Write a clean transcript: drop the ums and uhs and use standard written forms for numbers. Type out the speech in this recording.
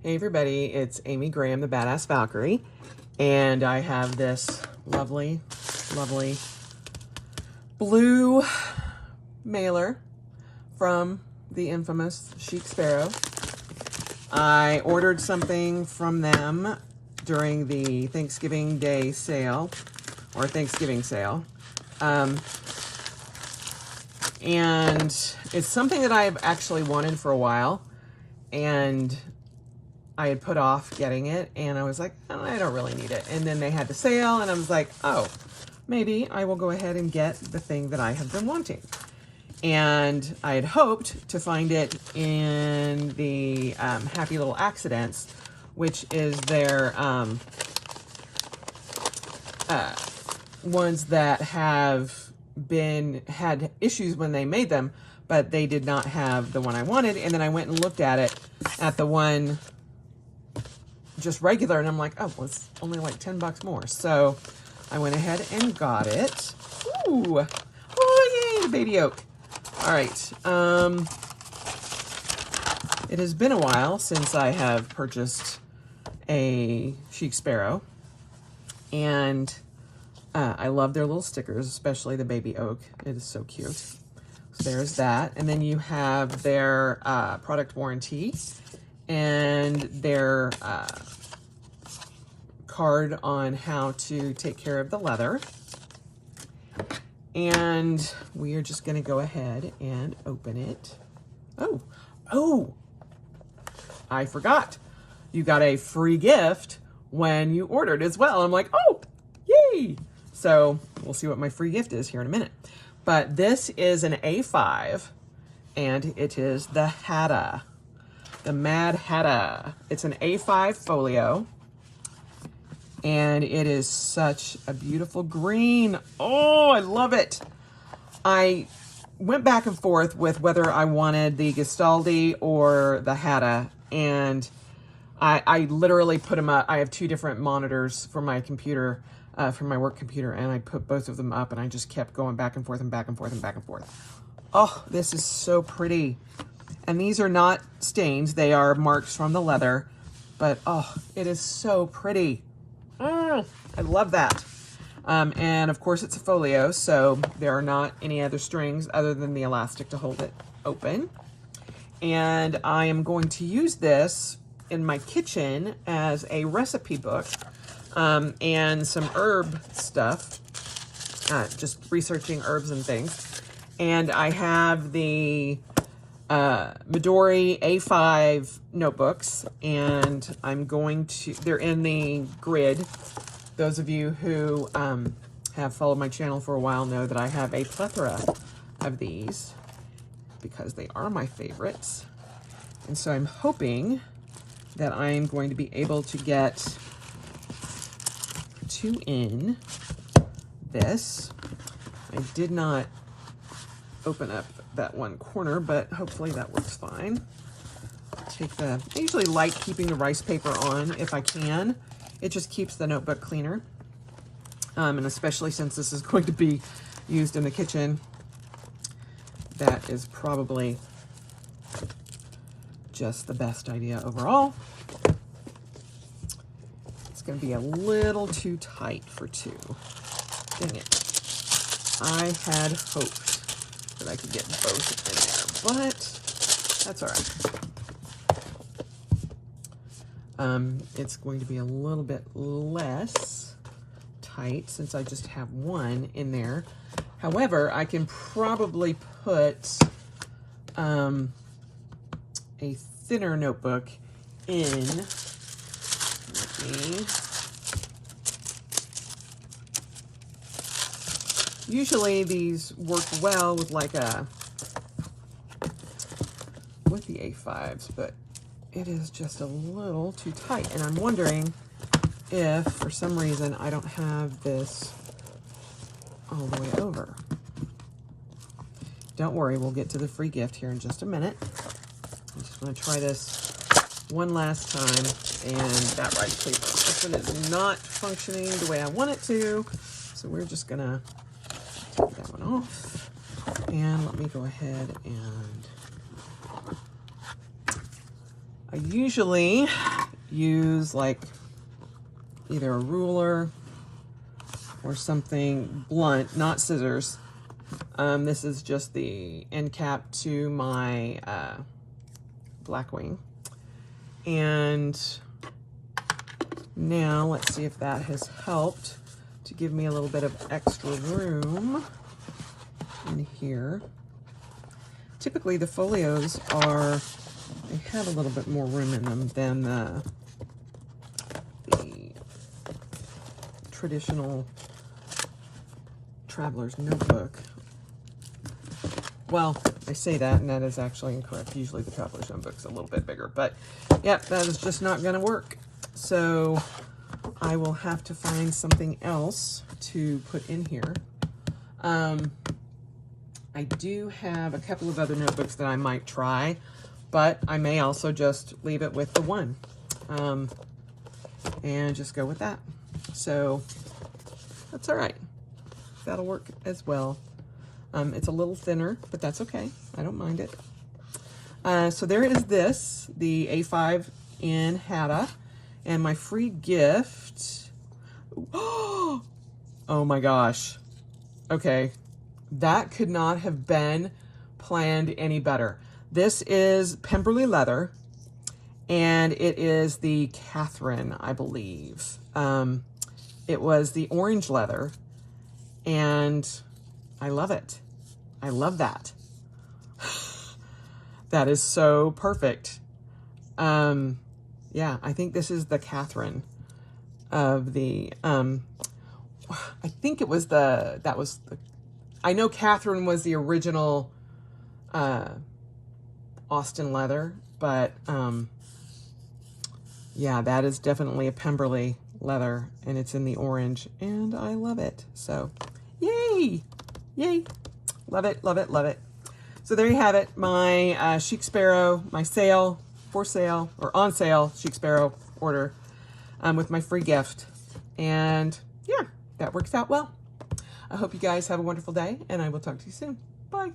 Hey everybody, it's Amy Graham, the Badass Valkyrie, and I have this lovely, lovely blue mailer from the infamous Chic Sparrow. I ordered something from them during the Thanksgiving Day sale, or Thanksgiving sale, and it's something that I've actually wanted for a while, and I had put off getting it, and I was like, oh, I don't really need it. And then they had the sale, and I was like, oh, maybe I will go ahead and get the thing that I have been wanting. And I had hoped to find it in the Happy Little Accidents, which is their ones that have had issues when they made them, but they did not have the one I wanted. And then I went and looked at it at the one just regular, and I'm like, oh, well, it's only like 10 bucks more. So I went ahead and got it. Ooh, oh yay, the baby oak. All right, it has been a while since I have purchased a Chic Sparrow, and I love their little stickers, especially the baby oak. It is so cute. So there's that, and then you have their product warranty and their card on how to take care of the leather. And we are just going to go ahead and open it. Oh, I forgot. You got a free gift when you ordered as well. I'm like, oh, yay. So we'll see what my free gift is here in a minute. But this is an A5, and it is the Hatta. The Mad Hatta. It's an A5 folio, and it is such a beautiful green. Oh, I love it. I went back and forth with whether I wanted the Gastaldi or the Hatta, and I literally put them up. I have two different monitors for my computer, for my work computer, and I put both of them up, and I just kept going back and forth and back and forth and back and forth. Oh, this is so pretty. And these are not stains. They are marks from the leather. But, oh, it is so pretty. I love that. And, of course, it's a folio, so there are not any other strings other than the elastic to hold it open. And I am going to use this in my kitchen as a recipe book and some herb stuff, just researching herbs and things. And I have the Midori A5 notebooks, and I'm going to, they're in the grid. Those of you who have followed my channel for a while know that I have a plethora of these because they are my favorites. And so I'm hoping that I'm going to be able to get two in this. I did not open up that one corner, but hopefully that works fine. I usually like keeping the rice paper on if I can. It just keeps the notebook cleaner. And especially since this is going to be used in the kitchen, that is probably just the best idea overall. It's going to be a little too tight for two. Dang it. I had hoped that I could get both in there, but that's all right. It's going to be a little bit less tight since I just have one in there. However, I can probably put a thinner notebook in. Usually these work well with with the A5s, but it is just a little too tight. And I'm wondering if for some reason I don't have this all the way over. Don't worry, we'll get to the free gift here in just a minute. I'm just going to try this one last time, and that rice paper. This one is not functioning the way I want it to, so we're just going to take that one off. And let me go ahead and I usually use like either a ruler or something blunt, not scissors. This is just the end cap to my Blackwing. And now let's see if that has helped to give me a little bit of extra room in here. Typically the folios they have a little bit more room in them than the traditional traveler's notebook. Well, I say that, and that is actually incorrect. Usually the traveler's notebook's a little bit bigger, but yeah, that is just not going to work. So I will have to find something else to put in here. I do have a couple of other notebooks that I might try, but I may also just leave it with the one and just go with that. So that's all right. That'll work as well. It's a little thinner, but that's okay. I don't mind it. So there is this, the A5 in Hatta, and my free gift. Oh my gosh. Okay. That could not have been planned any better. This is Pemberley leather, and it is the Catherine, I believe. It was the orange leather, and I love it. I love that. That is so perfect. Yeah, I think this is the Catherine of the, I think it was I know Catherine was the original Austin leather, but yeah, that is definitely a Pemberley leather, and it's in the orange, and I love it. So, yay! Yay! Love it, love it, love it. So there you have it, my Chic Sparrow, my on sale Chic Sparrow order with my free gift. And yeah, that works out well. I hope you guys have a wonderful day, and I will talk to you soon. Bye.